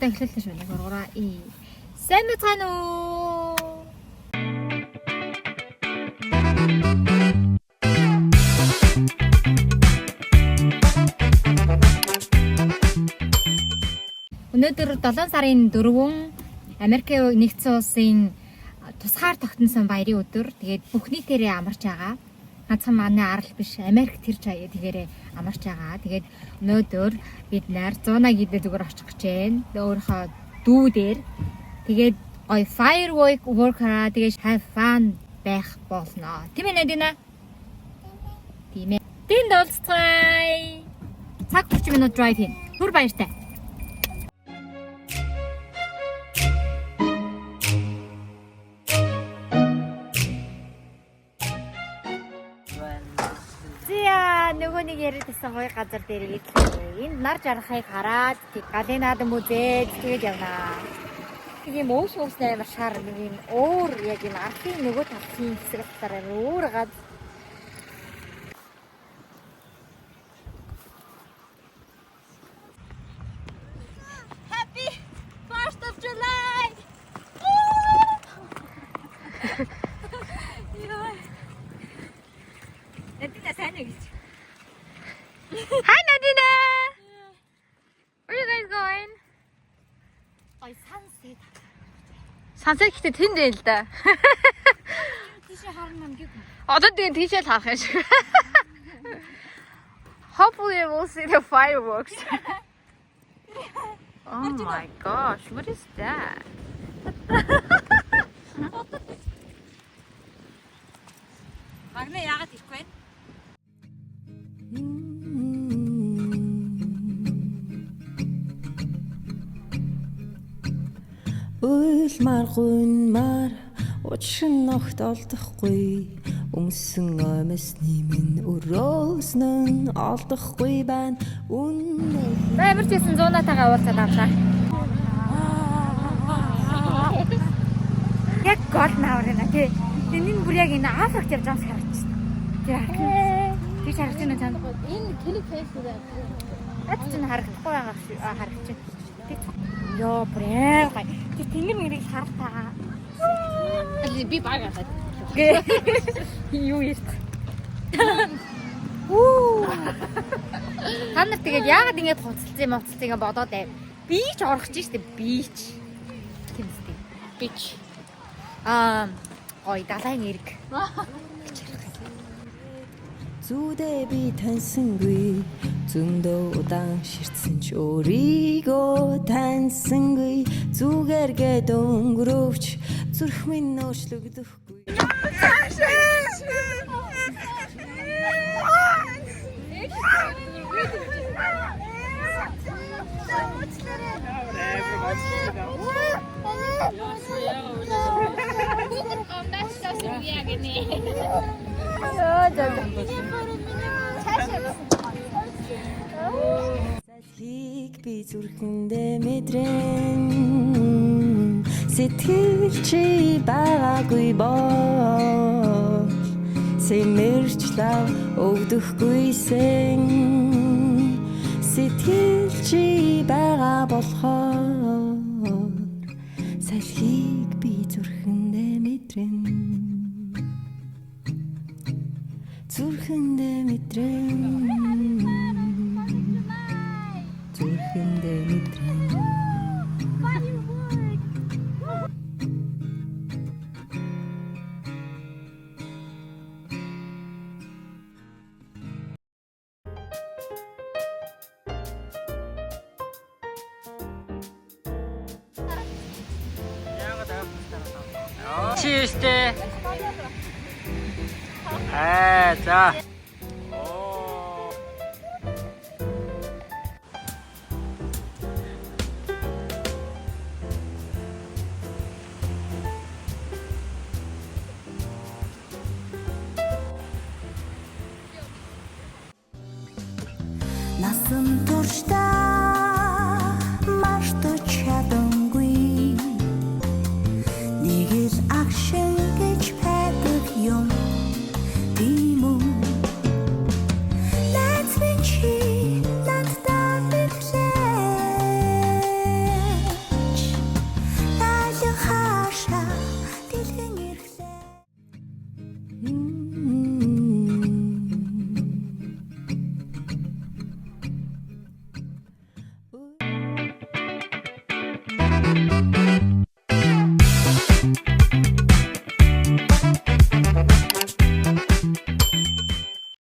Эхлэлтэй шүү. 1 2 3. Сайн мэцхан уу? Өнөөдөр 7 сарын 4 Америкийн нэгдсэн улсын тусгаар тогтносон баярын өдөр. Тэгээд бүх нийтээрээ амарч байгаа. Ганцхан манай арал биш, Америк тэр чаяа тэгээрээ амарч байгаа. Тэгээд өнөөдөр бид нар 100 гидэ зүгээр очих гэж байна. Өөрийнхөө дүүдээр тэгээд гоё firework хараа тэгээд have fun байх болно. Тийм ээ Надина? Тийм ээ. Тэнд уулзцай. Цаг 30 минут drive хийн. Түр баяртай. Нөгөө нэг яриад байсан гоё газар дээр ирлээ. Энд нар жаргахыг хараад галинаад музейд тэгээд явнаа. Тийм өөс амар шар нэг юм өөр яг юм архын нөгөө талын хэсэг талаараа өөр гад. Happy 1st of July. Надина сайн уу гэж. Hi Nadina! Where are you guys going? Sunset. Sunset гэхдээ тэнд ээ л да. Тийшээ харна юм гээ. Одоо тэгээ тийшээ л харах юм шиг. Hopefully we'll see the fireworks. Oh my gosh, what is that? Магна яагаад ирэхгүй вэ? Уйлмар гунмар учрын огт олдохгүй өмсөн оймсны минь өрөөснөн олдохгүй байна үнэ. Амар чийсэн 100-атайгаа уулзаад авлаа. Яг гол нааврына тий. Энэ бүр яг энэ Африкт явж байгаа харагдчихсан. Тэр харагдаж байна чанд. Энэ клип фэйсбүүк аа. Чинь харагдахгүй байгаа харагдчих. Йоо брээ гай. Тэр тэнгэр мэрийг хартаа. Би багасаад. Юу ийт. Уу. Та нар тэгээд яагаад ингэж хуцалцсан бодоод байв. Би ч орох гэж штэ би ч. Тэмстэй. Би ч. Ой далайн эрг. Зүдээ би таньсангүй зөндөө удаан ширтсэн ч өөрийгөө таньсангүй зүгээр гээд өнгөрөвч зүрх минь нөөшлөгдөхгүй. Салхийг би зүрхэндээ мэдрэн сэтгэл чи байгаагүй бол сэмэрч лав өвдөхгүйсэн сэтгэл чи байгаа болохоор салхийг би зүрхэндээ мэдрэн зүрхэндээ мэдрэн зүрхэндээ мэдрэн Cheers 때. 자. 낯선 туршдаа март чадангүй нэг л агшин гэж байдаг юм тийм үү Let's be cheap надтай бэрхшээ Mm.